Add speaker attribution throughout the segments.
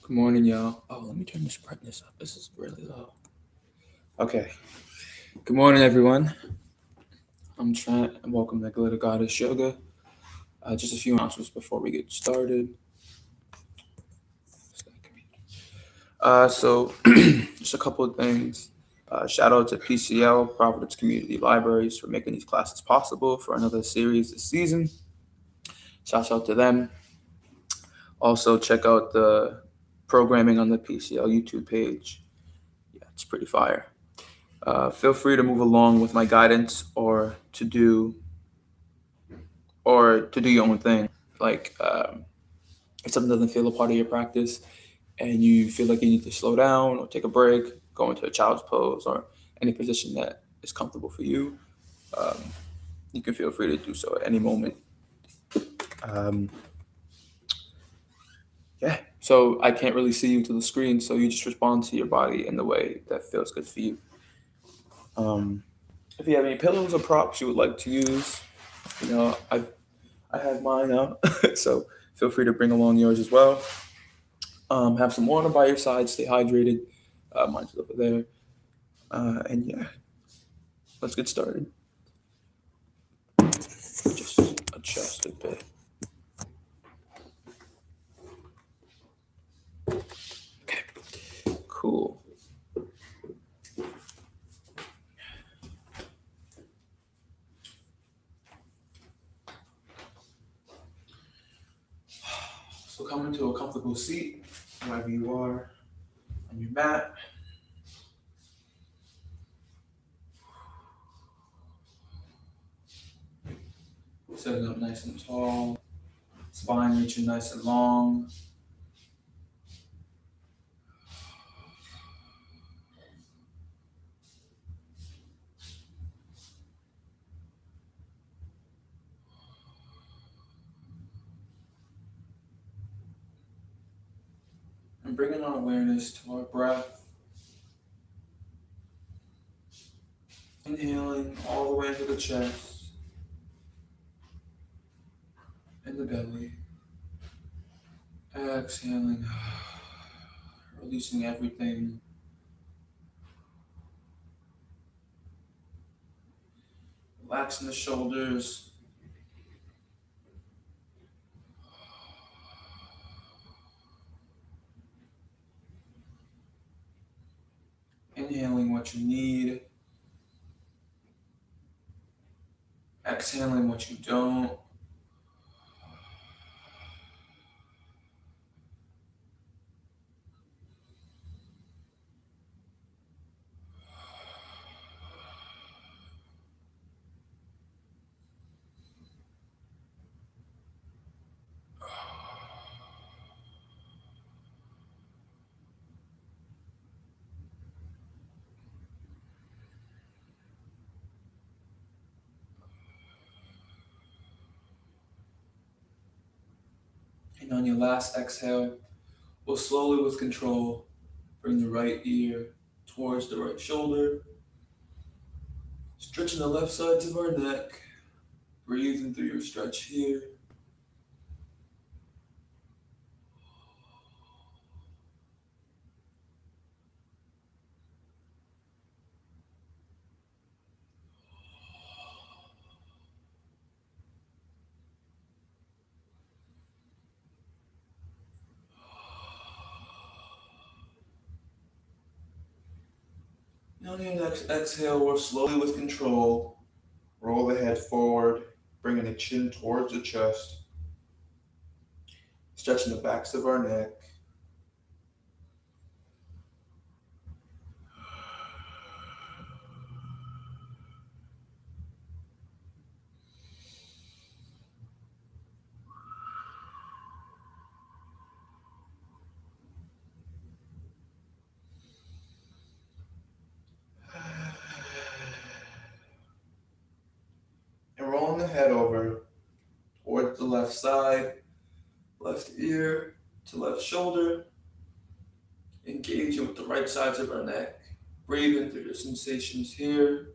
Speaker 1: Good morning, y'all. Oh, let me turn this brightness up. This is really low. Okay. Good morning, everyone. I'm Trent, and welcome to Glitter Goddess Yoga. Just a few announcements before we get started. Just a couple of things. Shout out to PCL, Providence Community Libraries, for making these classes possible for another series this season. Shout out to them. Also, check out the programming on the PCL YouTube page. Yeah, it's pretty fire. Feel free to move along with my guidance or to do your own thing. Like if something doesn't feel a part of your practice and you feel like you need to slow down or take a break, go into a child's pose or any position that is comfortable for you, um, you can feel free to do so at any moment. Yeah. So I can't really see you to the screen, so you just respond to your body in the way that feels good for you. If you have any pillows or props you would like to use, I have mine out, so feel free to bring along yours as well. Have some water by your side, stay hydrated. Mine's over there. And yeah, let's get started. Just adjust a bit. Okay, cool. So come into a comfortable seat, wherever you are, on your mat. Sitting up nice and tall, spine reaching nice and long. And bringing our awareness to our breath. Inhaling all the way into the chest and the belly. Exhaling, releasing everything. Relaxing the shoulders. Inhaling what you need. Exhaling what you don't. And on your last exhale, we'll slowly, with control, bring the right ear towards the right shoulder, stretching the left sides of our neck, breathing through your stretch here. And on your next exhale, we'll slowly, with control, roll the head forward, bringing the chin towards the chest, stretching the backs of our neck. And rolling the head over towards the left side, left ear to left shoulder, engaging with the right sides of our neck, breathing through the sensations here.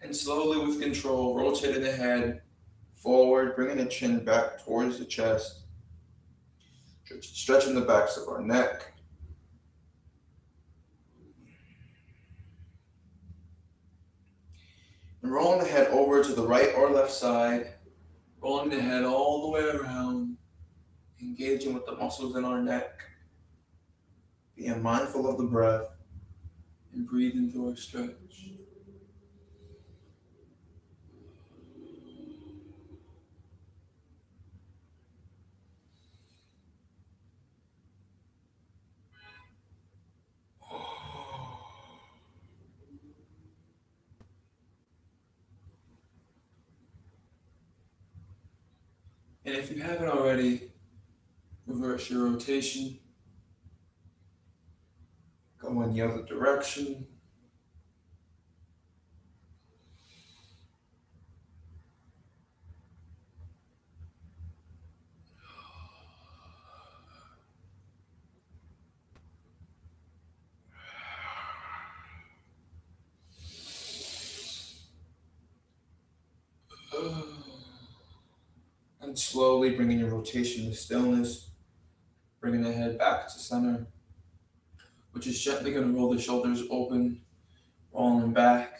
Speaker 1: And slowly with control, rotating the head forward, bringing the chin back towards the chest, stretching the backs of our neck. And rolling the head over to the right or left side, rolling the head all the way around, engaging with the muscles in our neck, being mindful of the breath, and breathing through our stretch. And if you haven't already, reverse your rotation. Go in the other direction. And slowly bringing your rotation to stillness, bringing the head back to center, which is gently going to roll the shoulders open, rolling back,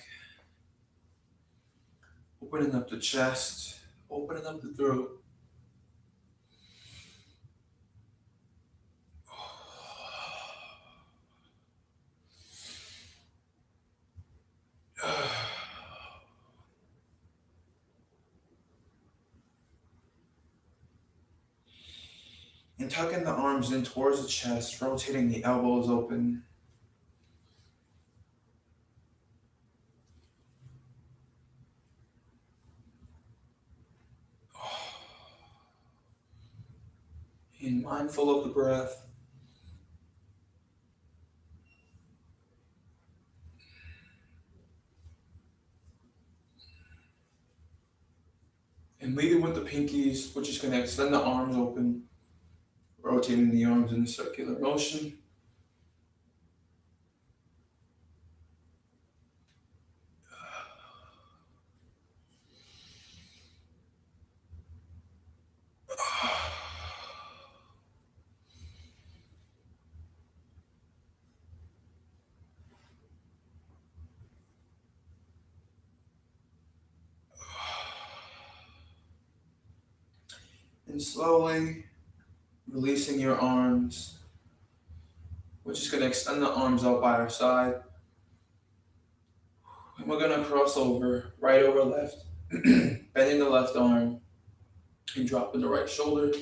Speaker 1: opening up the chest, opening up the throat. And tucking the arms in towards the chest, rotating the elbows open. Being mindful of the breath. And leading with the pinkies, which is going to extend the arms open, rotating the arms in a circular motion. And slowly releasing your arms. We're just going to extend the arms out by our side. And we're going to cross over, right over left, bending the left arm and dropping the right shoulder.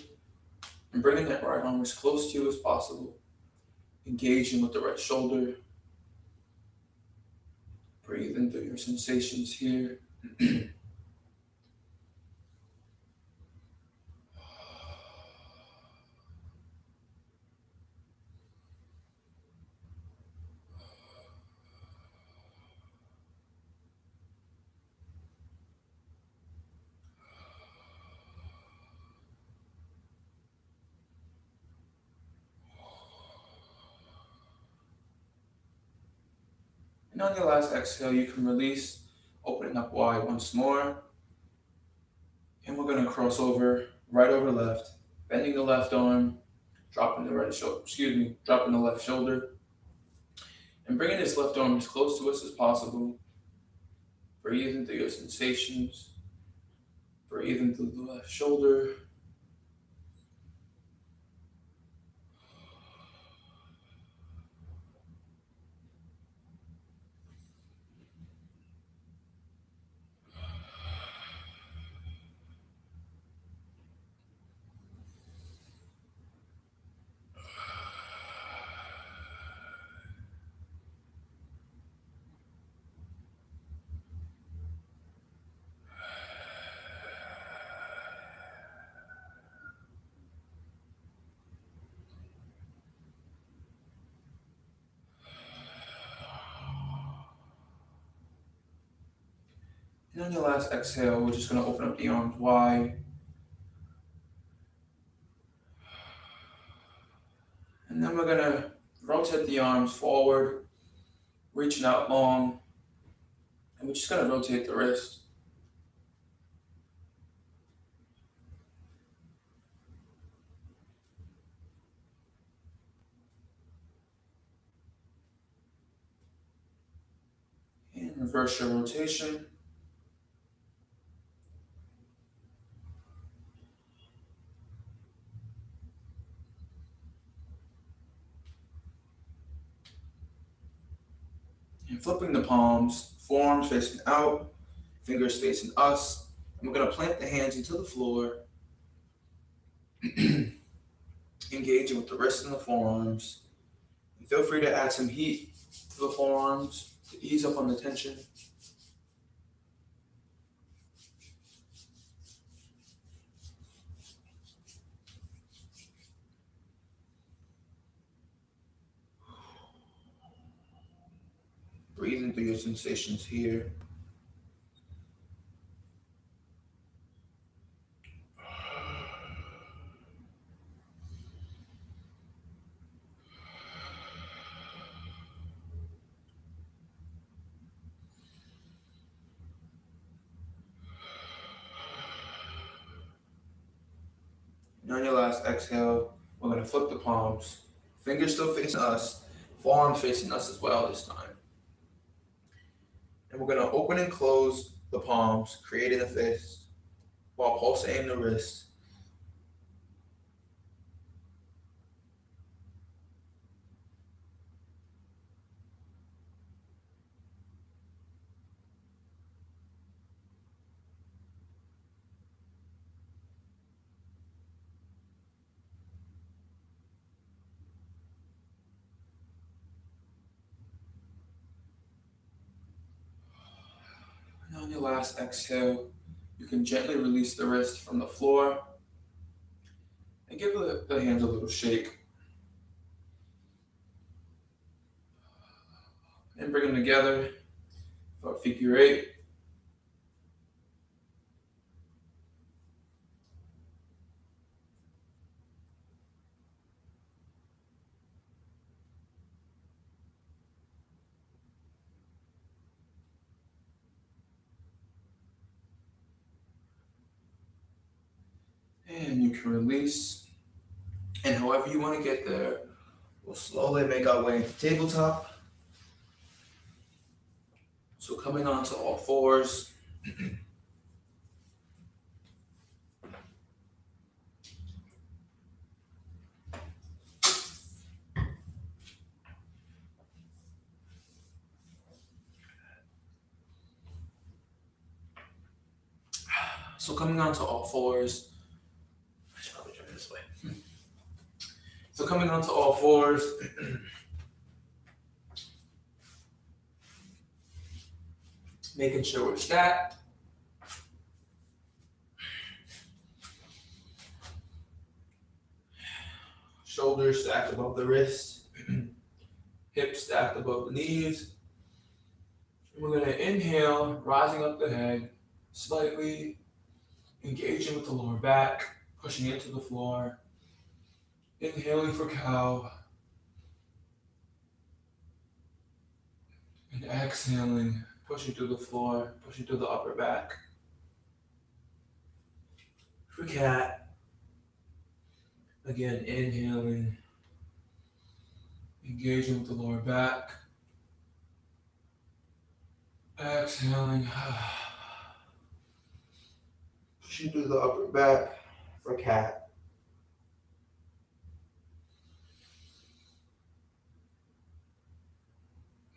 Speaker 1: And bringing that right arm as close to you as possible. Engaging with the right shoulder. Breathing through your sensations here. And on your last exhale, you can release, opening up wide once more. And we're going to cross over, right over left, bending the left arm, dropping the dropping the left shoulder. And bringing this left arm as close to us as possible. Breathing through your sensations. Breathing through the left shoulder. And on your last exhale, we're just going to open up the arms wide. And then we're going to rotate the arms forward, reaching out long, And we're just going to rotate the wrist. And reverse your rotation. And flipping the palms, forearms facing out, fingers facing us. And we're going to plant the hands into the floor, engaging with the wrists and the forearms. And feel free to add some heat to the forearms to ease up on the tension. Breathing through your sensations here. And on your last exhale, we're going to flip the palms. Fingers still facing us, forearms facing us as well this time. And we're going to open and close the palms, creating a fist, while pulsating the wrist. And on your last exhale, you can gently release the wrist from the floor and give the hands a little shake. And bring them together for a figure eight. And you can release. And however you want to get there, we'll slowly make our way into tabletop. So coming onto all fours. So coming onto all fours. I should probably turn it this way. So coming onto all fours. Making sure we're stacked. Shoulders stacked above the wrist. Hips stacked above the knees. And we're going to inhale, rising up the head, slightly engaging with the lower back, pushing into the floor. Inhaling for cow. And exhaling, pushing through the floor, pushing through the upper back. For cat. Again, inhaling, engaging with the lower back. Exhaling, pushing through the upper back for cat.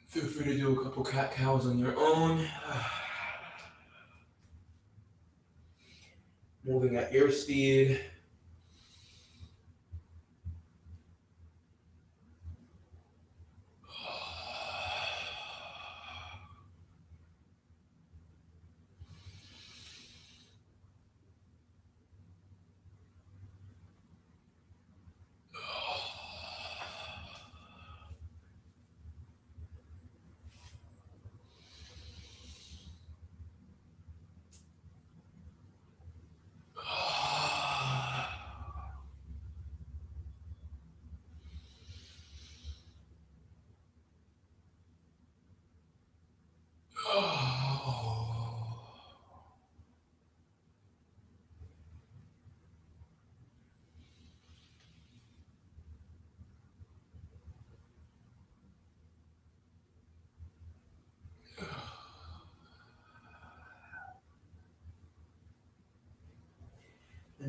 Speaker 1: Feel free to do a couple cat cows on your own. Moving at your speed.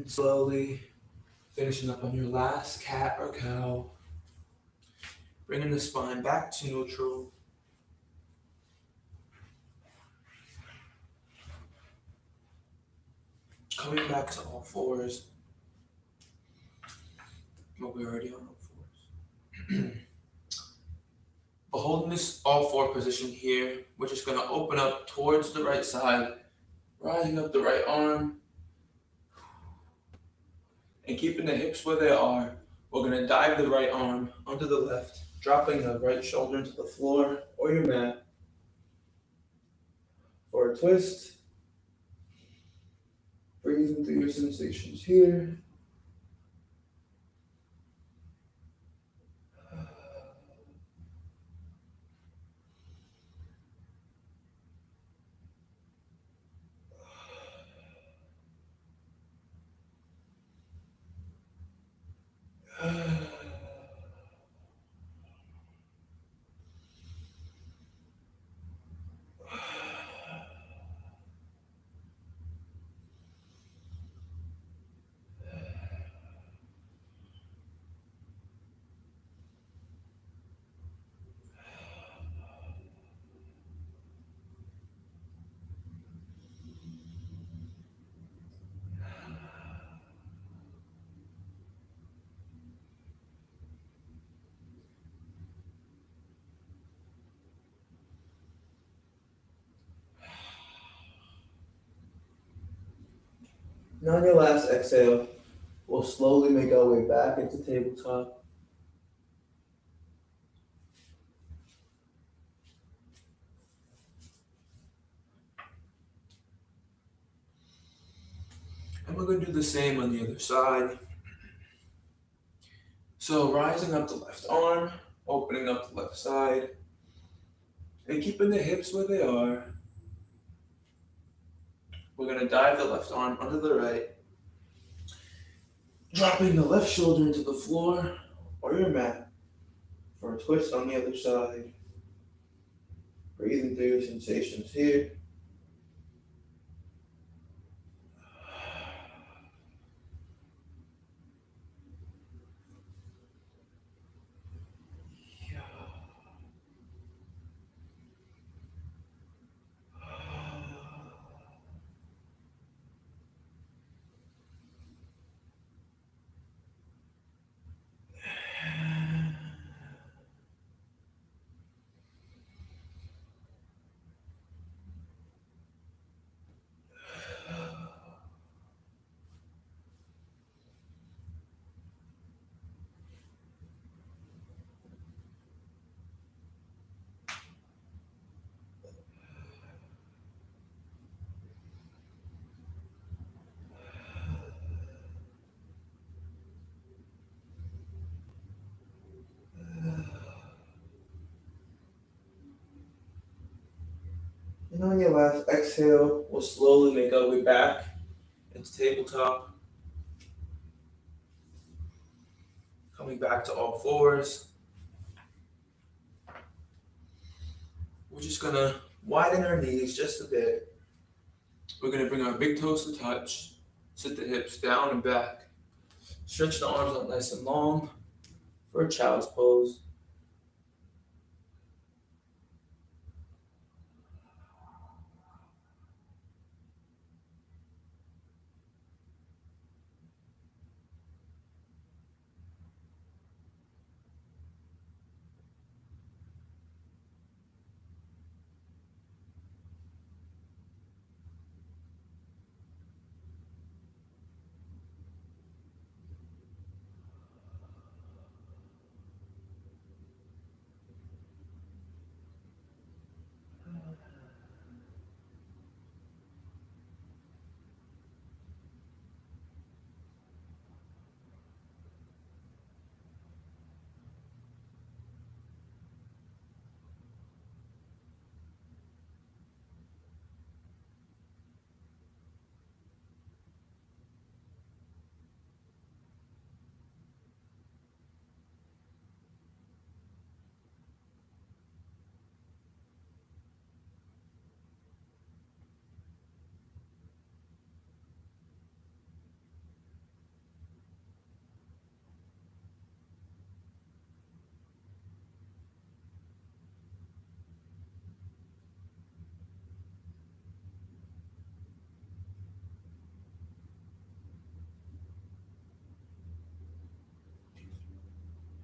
Speaker 1: And slowly finishing up on your last cat or cow. Bringing the spine back to neutral. Coming back to all fours. But we're already on all fours. But holding this all four position here, we're just going to open up towards the right side, rising up the right arm, and keeping the hips where they are. We're going to dive the right arm onto the left, dropping the right shoulder into the floor or your mat for a twist. Breathing through your sensations here. Now on your last exhale, we'll slowly make our way back into tabletop. And we're going to do the same on the other side. So rising up the left arm, opening up the left side, and keeping the hips where they are. We're going to dive the left arm under the right, dropping the left shoulder into the floor or your mat for a twist on the other side. Breathing through your sensations here. And on your last exhale, we'll slowly make our way back into tabletop. Coming back to all fours. We're just going to widen our knees just a bit. We're going to bring our big toes to touch. Sit the hips down and back. Stretch the arms out nice and long for a child's pose.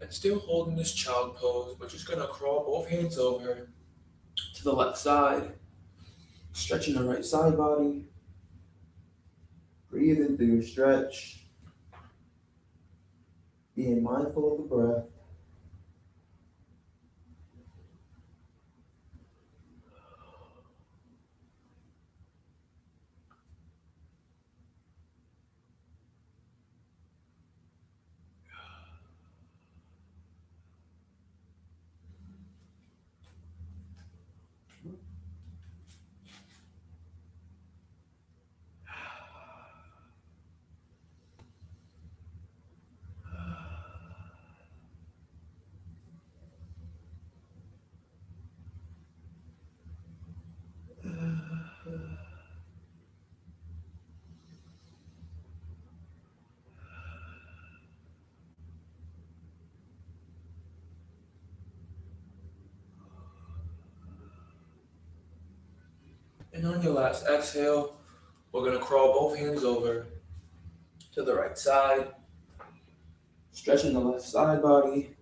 Speaker 1: And still holding this child pose, we're just going to crawl both hands over to the left side, stretching the right side body. Breathe in through your stretch. Being mindful of the breath. And on your last exhale, we're going to crawl both hands over to the right side, stretching the left side body.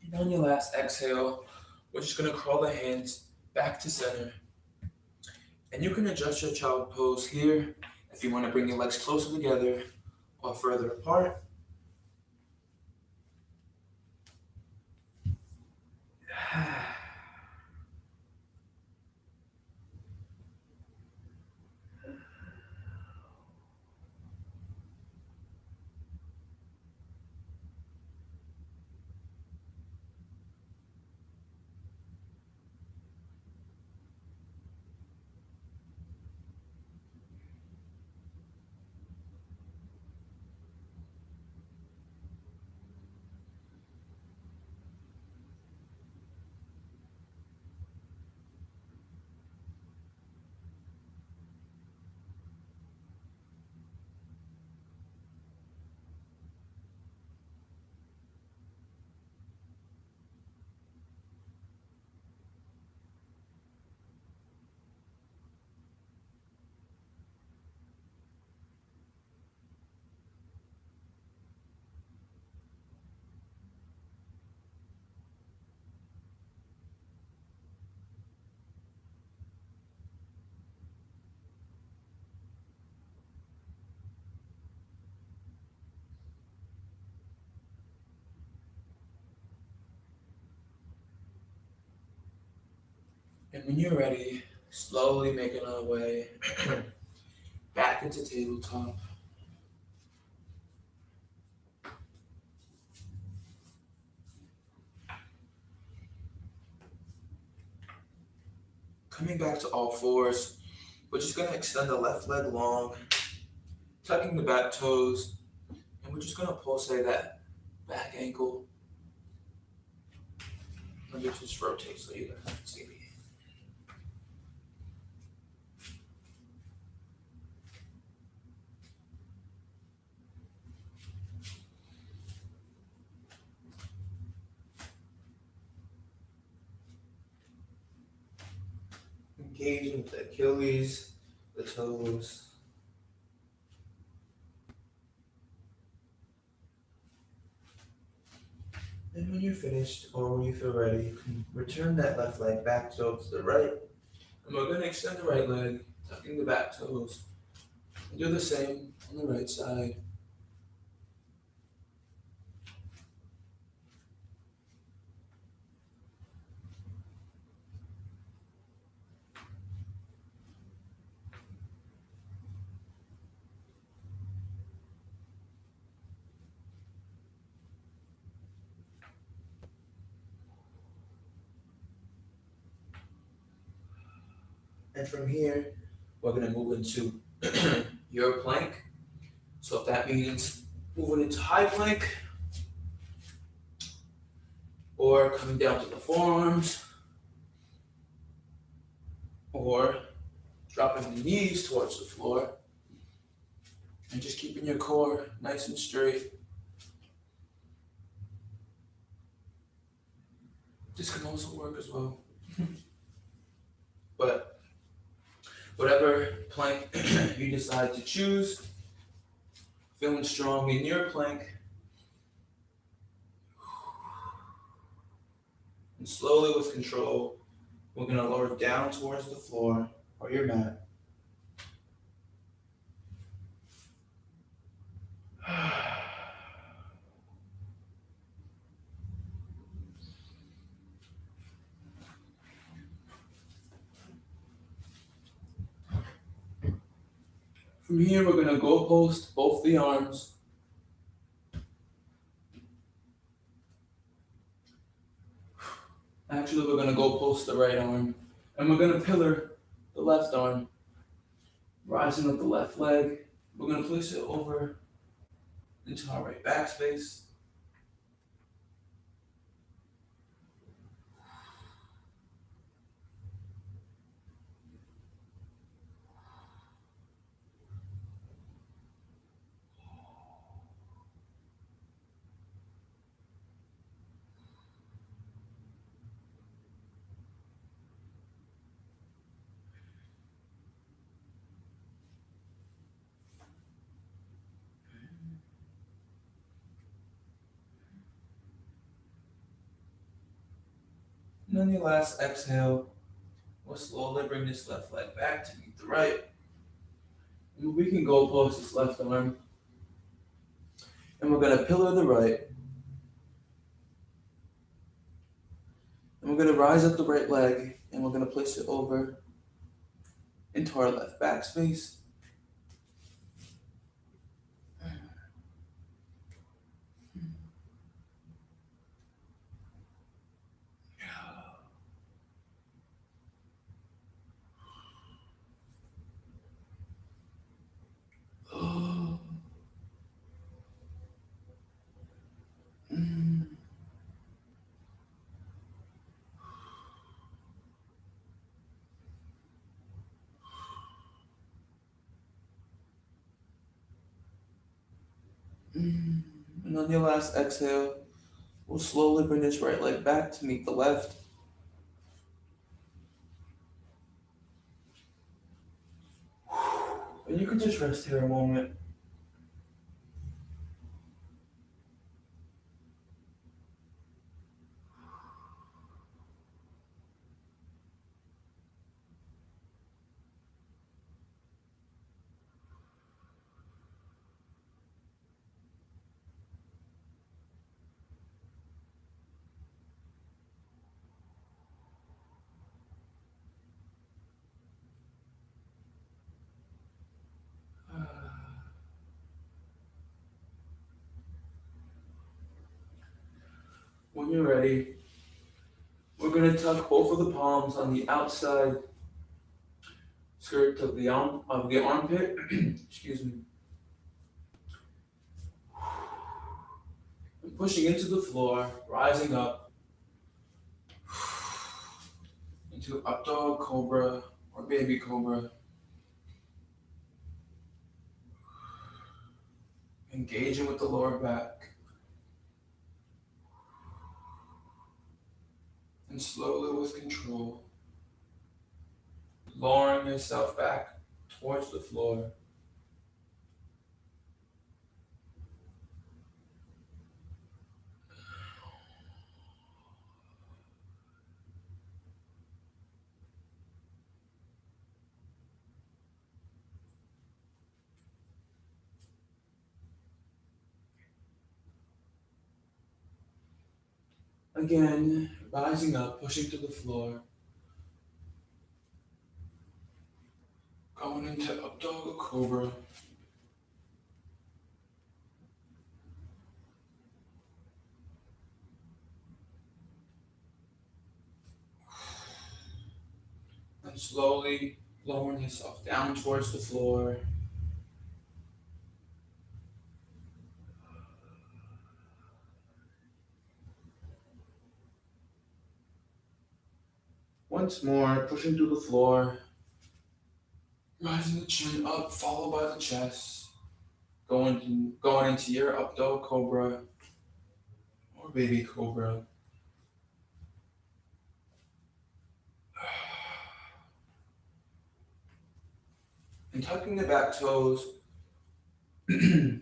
Speaker 1: And on your last exhale, we're just going to crawl the hands back to center. And you can adjust your child pose here if you want to bring your legs closer together or further apart. And when you're ready, slowly making our way back into tabletop. Coming back to all fours, we're just going to extend the left leg long, tucking the back toes, and we're just going to pulsate that back ankle. Let me just rotate so you guys can see me. Engaging the Achilles, the toes. And when you're finished, or when you feel ready, you can return that left leg back toe to the right. And we're going to extend the right leg, tucking the back toes. And do the same on the right side. And from here, we're going to move into your plank. So if that means moving into high plank, or coming down to the forearms, or dropping the knees towards the floor, and just keeping your core nice and straight. This can also work as well. But whatever plank you decide to choose, feeling strong in your plank, and slowly with control, we're going to lower down towards the floor or your mat. From here, we're going to go post both the arms. Actually, we're going to go post the right arm. And we're going to pillar the left arm. Rising up the left leg. We're going to place it over into our right back space. And then your last exhale, we'll slowly bring this left leg back to meet the right. And we can go post this left arm. And we're going to pillar the right. And we're going to rise up the right leg, and we're going to place it over into our left back space. And on your last exhale, we'll slowly bring this right leg back to meet the left. And you can just rest here a moment. When you're ready, we're going to tuck both of the palms on the outside skirt of the armpit. Excuse me. And pushing into the floor, rising up into up dog, cobra, or baby cobra. Engaging with the lower back. And slowly with control, lowering yourself back towards the floor. Again, rising up, pushing to the floor. Going into up dog or cobra. And slowly lowering yourself down towards the floor. Once more, pushing through the floor. Rising the chin up, followed by the chest. Going into your up dog cobra or baby cobra. And tucking the back toes. We're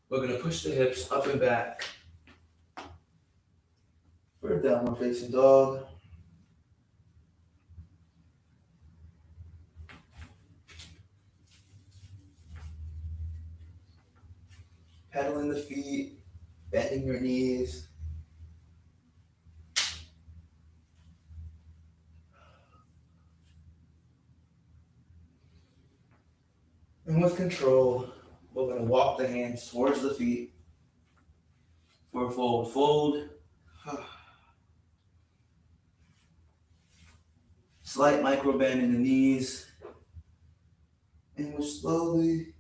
Speaker 1: going to push the hips up and back for a downward facing dog. Pedaling the feet, bending your knees. And with control, we're going to walk the hands towards the feet for a forward fold. Slight micro bend in the knees. And we're slowly,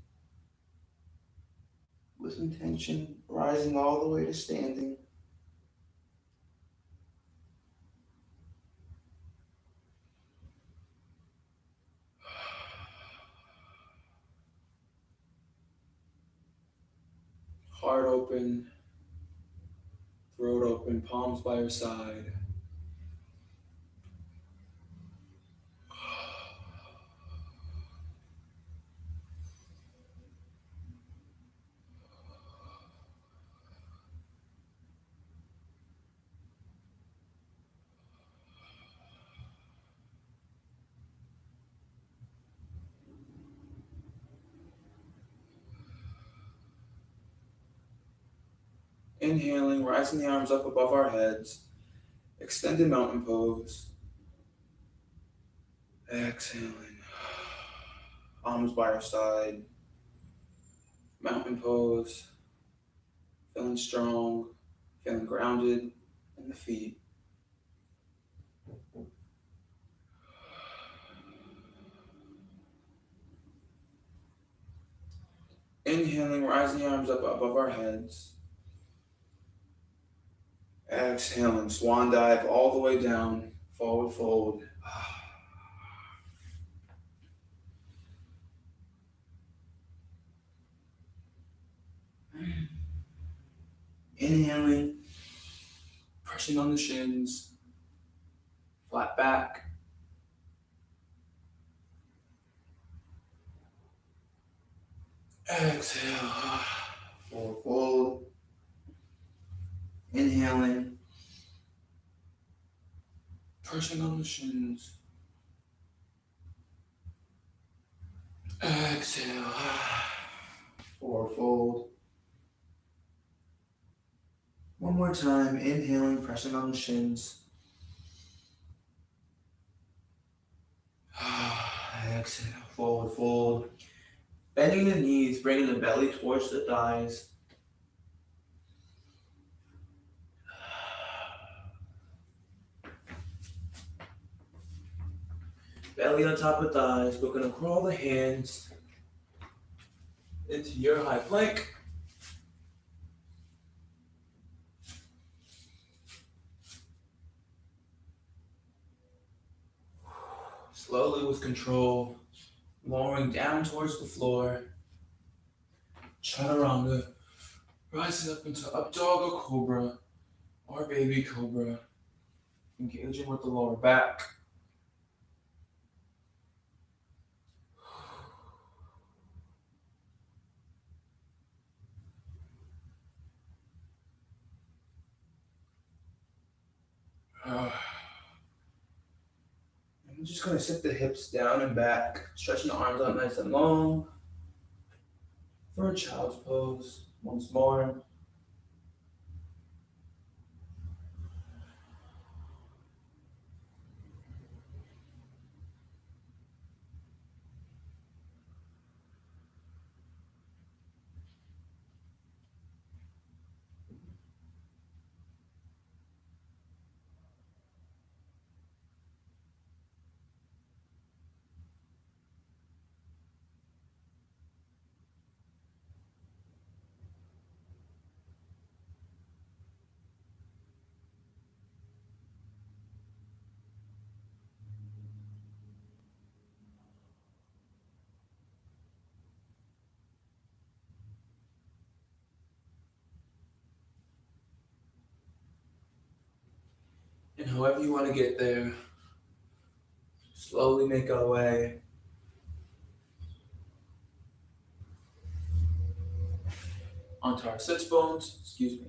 Speaker 1: with intention, rising all the way to standing. Heart open, throat open, palms by your side. Inhaling, rising the arms up above our heads. Extended mountain pose. Exhaling. Arms by our side. Mountain pose. Feeling strong. Feeling grounded in the feet. Inhaling, rising the arms up above our heads. Exhaling, swan dive all the way down, forward fold. Inhaling, pressing on the shins, flat back. Exhale, forward fold. Inhaling, pressing on the shins. Exhale, forward fold. One more time, inhaling, pressing on the shins. Exhale, forward fold. Bending the knees, bringing the belly towards the thighs. Belly on top of thighs. We're going to crawl the hands into your high plank. Slowly with control, lowering down towards the floor. Chaturanga, rising up into up dog or cobra, or baby cobra. Engaging with the lower back. I'm just going to sit the hips down and back, stretching the arms out nice and long for a child's pose. Once more. however you want to get there, slowly make our way onto our sits bones. Excuse me.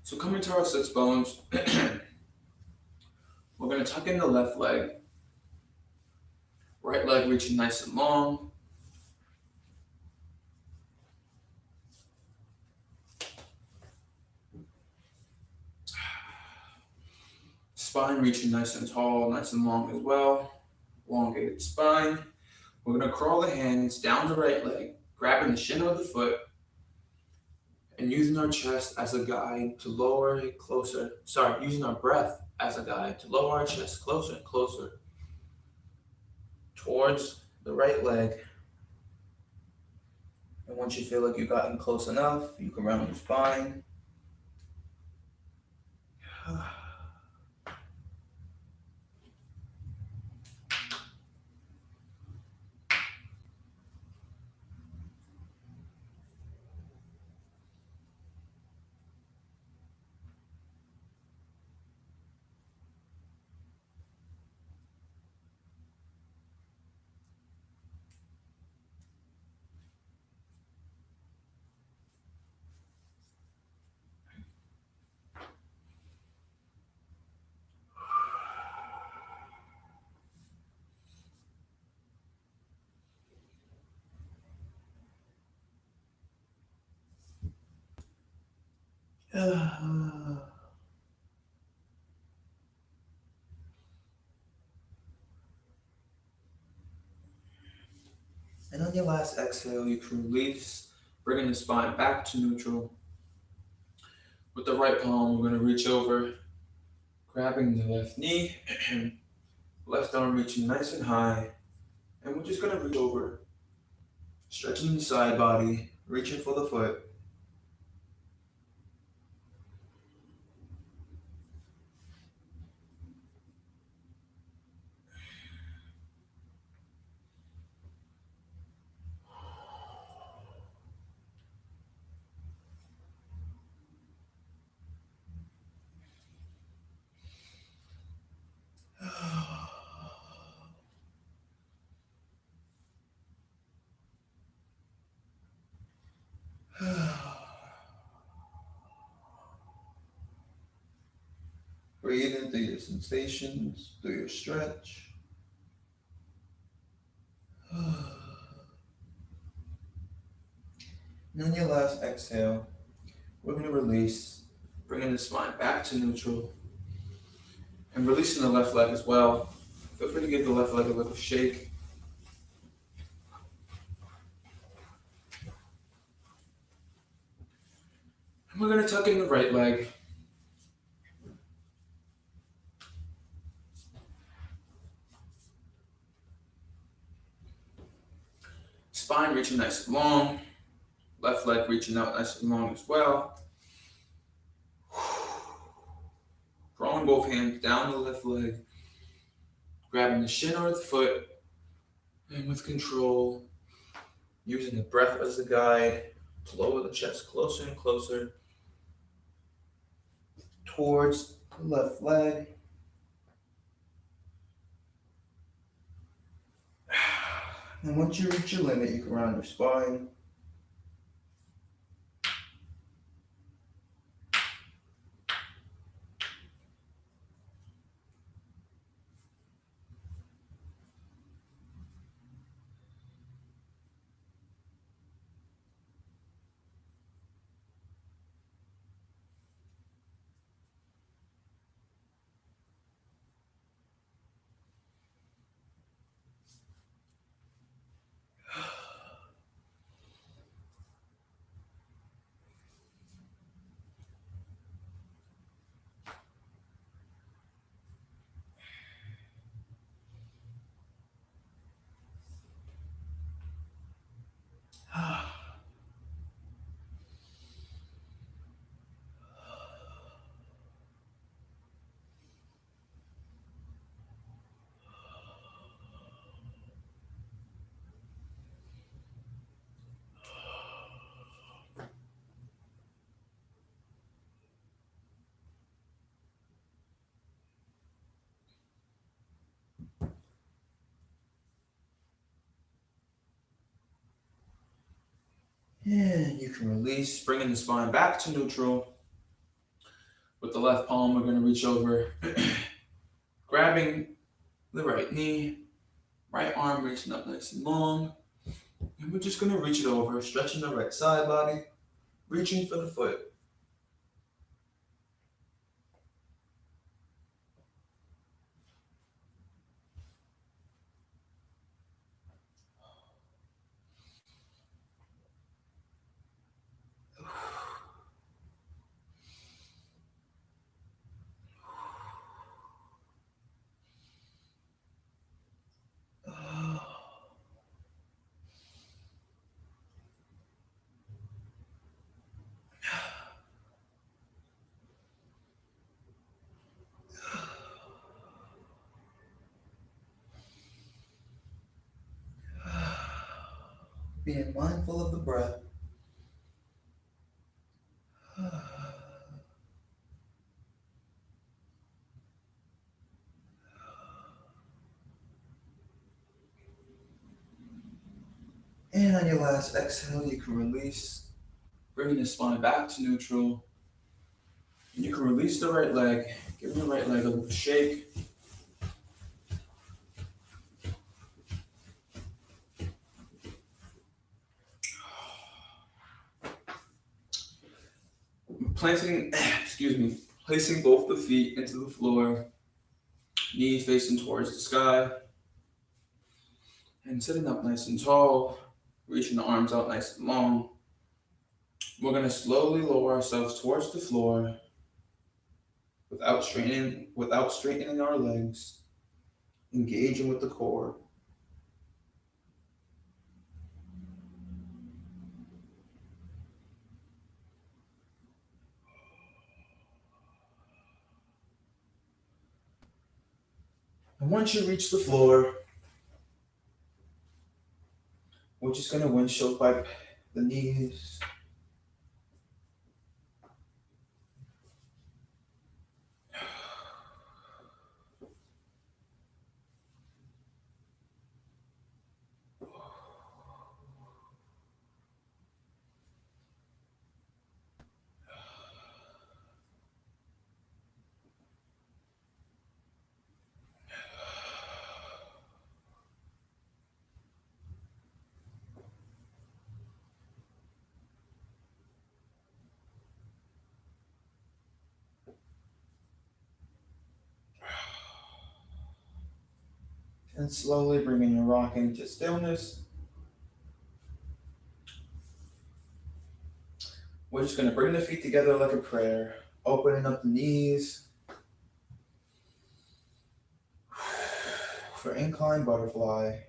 Speaker 1: So coming to our sits bones, we're going to tuck in the left leg, right leg reaching nice and long. Spine reaching nice and tall, nice and long as well. Elongated spine. We're going to crawl the hands down the right leg, grabbing the shin of the foot, and using our chest as a guide to lower it closer. Using our breath as a guide to lower our chest closer and closer towards the right leg. And once you feel like you've gotten close enough, you can round your spine. And on your last exhale, you can release, bringing the spine back to neutral. With the right palm, we're going to reach over, grabbing the left knee, left arm reaching nice and high. And we're just going to reach over, stretching the side body, reaching for the foot. Breathe into your sensations, through your stretch. And on your last exhale, we're going to release, bringing the spine back to neutral, and releasing the left leg as well. Feel free to give the left leg a little shake. And we're going to tuck in the right leg. Spine reaching nice and long. Left leg reaching out nice and long as well. Drawing both hands down the left leg. Grabbing the shin or the foot. And with control, using the breath as a guide to lower the chest closer and closer towards the left leg. And once you reach your limit, you can round your spine. And you can release, bringing the spine back to neutral. With the left palm, we're going to reach over, grabbing the right knee, right arm reaching up nice and long. And we're just going to reach it over, stretching the right side body, reaching for the foot. Being mindful of the breath. And on your last exhale, you can release, bringing the spine back to neutral. And you can release the right leg, giving the right leg a little shake. Placing both the feet into the floor, knees facing towards the sky, and sitting up nice and tall, reaching the arms out nice and long. We're going to slowly lower ourselves towards the floor without straightening our legs, engaging with the core. And once you reach the floor, we're just going to windshield wipe the knees. And slowly bringing your rocking to stillness. We're just going to bring the feet together like a prayer, opening up the knees for Incline Butterfly.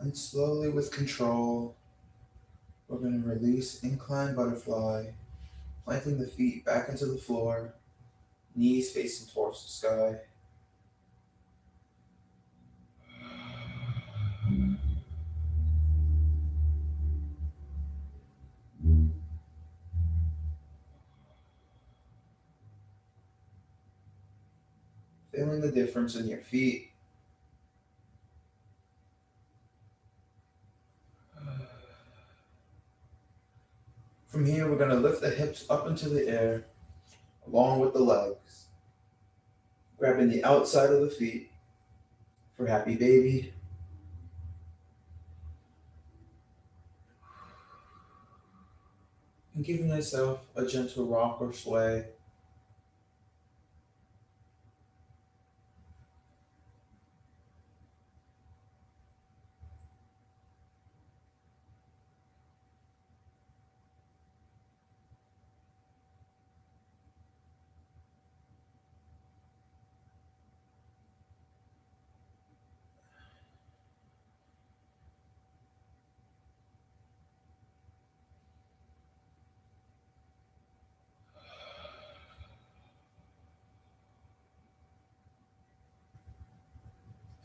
Speaker 1: And slowly, with control, we're going to release Incline Butterfly, planting the feet back into the floor, knees facing towards the sky. Feeling the difference in your feet. From here, we're going to lift the hips up into the air, along with the legs, grabbing the outside of the feet for happy baby. And giving yourself a gentle rock or sway.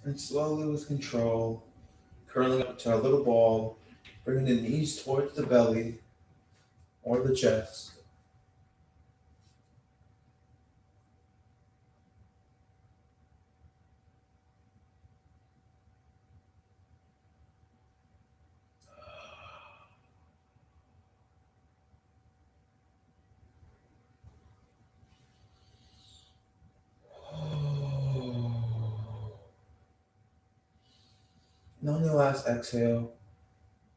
Speaker 1: And slowly, with control, curling up to a little ball, bringing the knees towards the belly or the chest. And on your last exhale,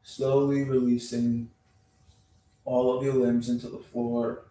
Speaker 1: slowly releasing all of your limbs into the floor.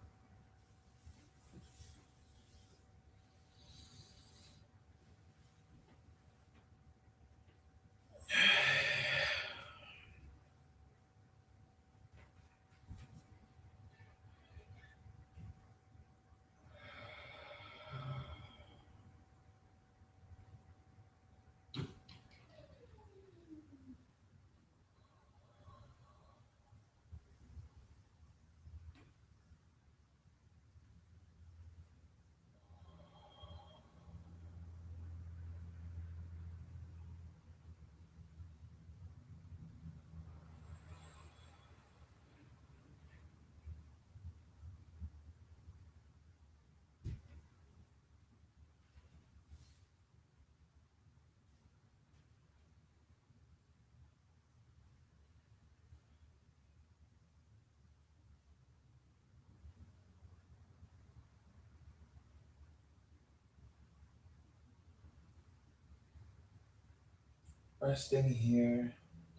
Speaker 1: Resting here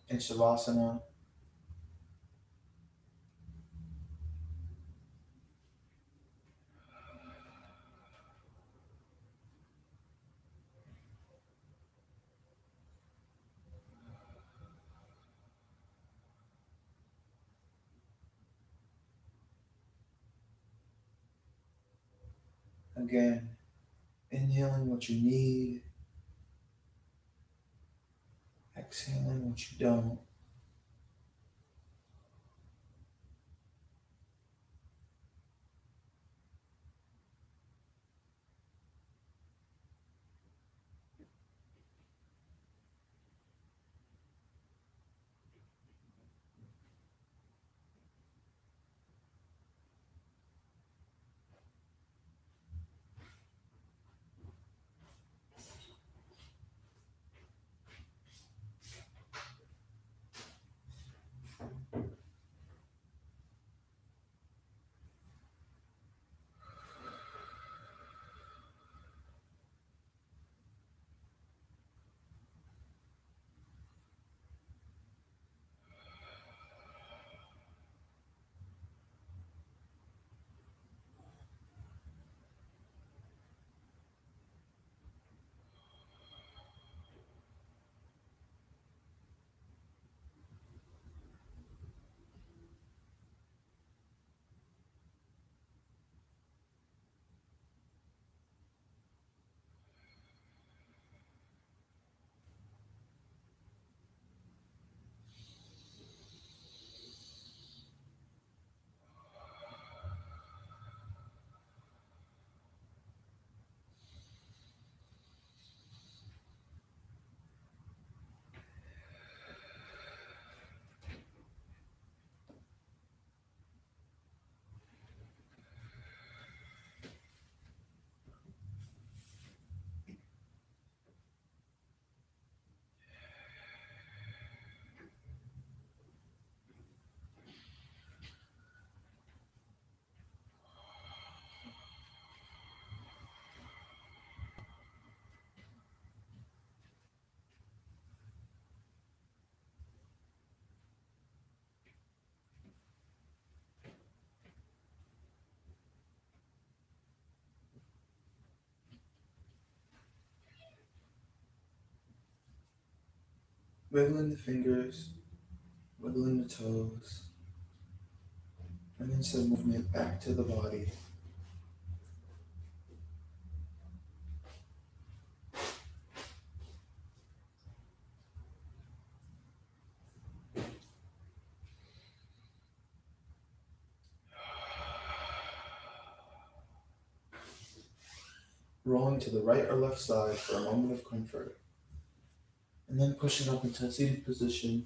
Speaker 1: in Savasana. Again, inhaling what you need, exhaling what you don't. Wiggling the fingers, wiggling the toes, bringing some movement back to the body. Rolling to the right or left side for a moment of comfort. And then pushing up into a seated position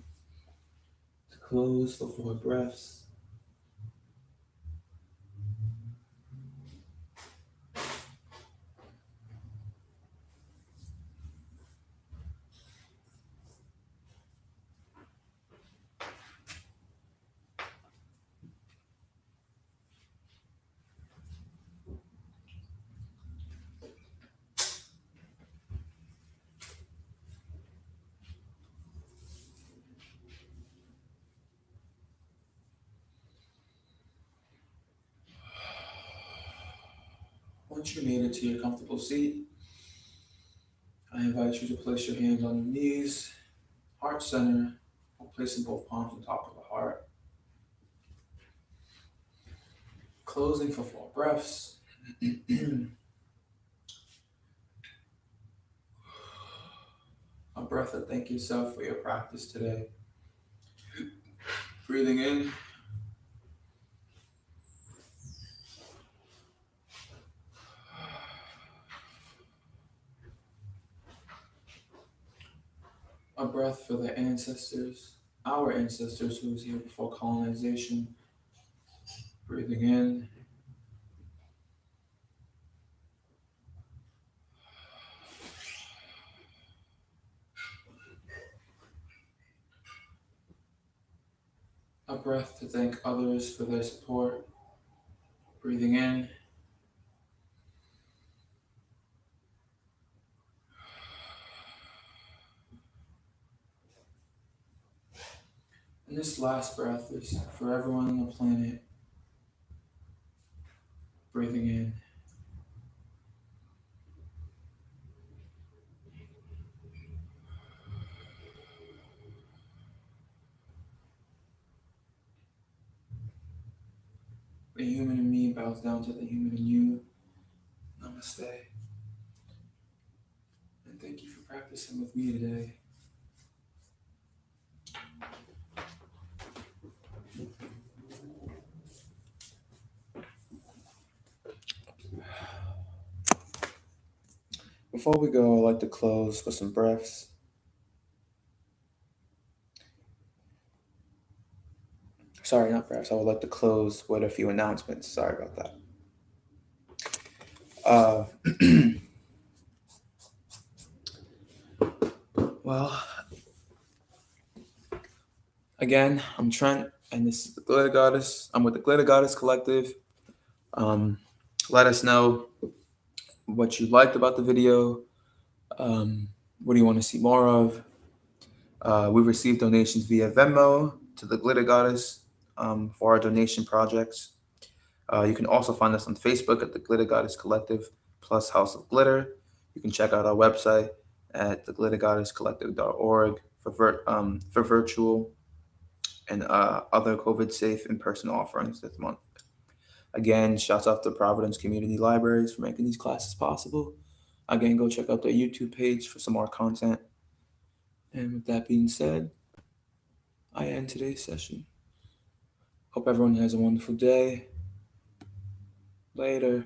Speaker 1: to close for 4 breaths. Once you made it to your comfortable seat, I invite you to place your hands on your knees, heart center, or placing both palms on top of the heart. Closing for 4 breaths. A breath to thank yourself for your practice today. Breathing in. A breath for the ancestors, our ancestors who was here before colonization. Breathing in. A breath to thank others for their support. Breathing in. And this last breath is for everyone on the planet. Breathing in. The human in me bows down to the human in you. Namaste. And thank you for practicing with me today. Before we go, I'd like to close with some breaths. Sorry, not breaths. I would like to close with a few announcements. Sorry about that. Well, again, I'm Trent, and this is the Glitter Goddess. I'm with the Glitter Goddess Collective. Let us know what you liked about the video. What do you want to see more of? We received donations via Venmo to the Glitter Goddess for our donation projects. You can also find us on Facebook at the Glitter Goddess Collective plus House of Glitter. You can check out our website at theglittergoddesscollective.org for virtual and other COVID-safe in-person offerings this month. Again, shouts out to Providence Community Libraries for making these classes possible. Again, go check out their YouTube page for some more content. And with that being said, I end today's session. Hope everyone has a wonderful day. Later.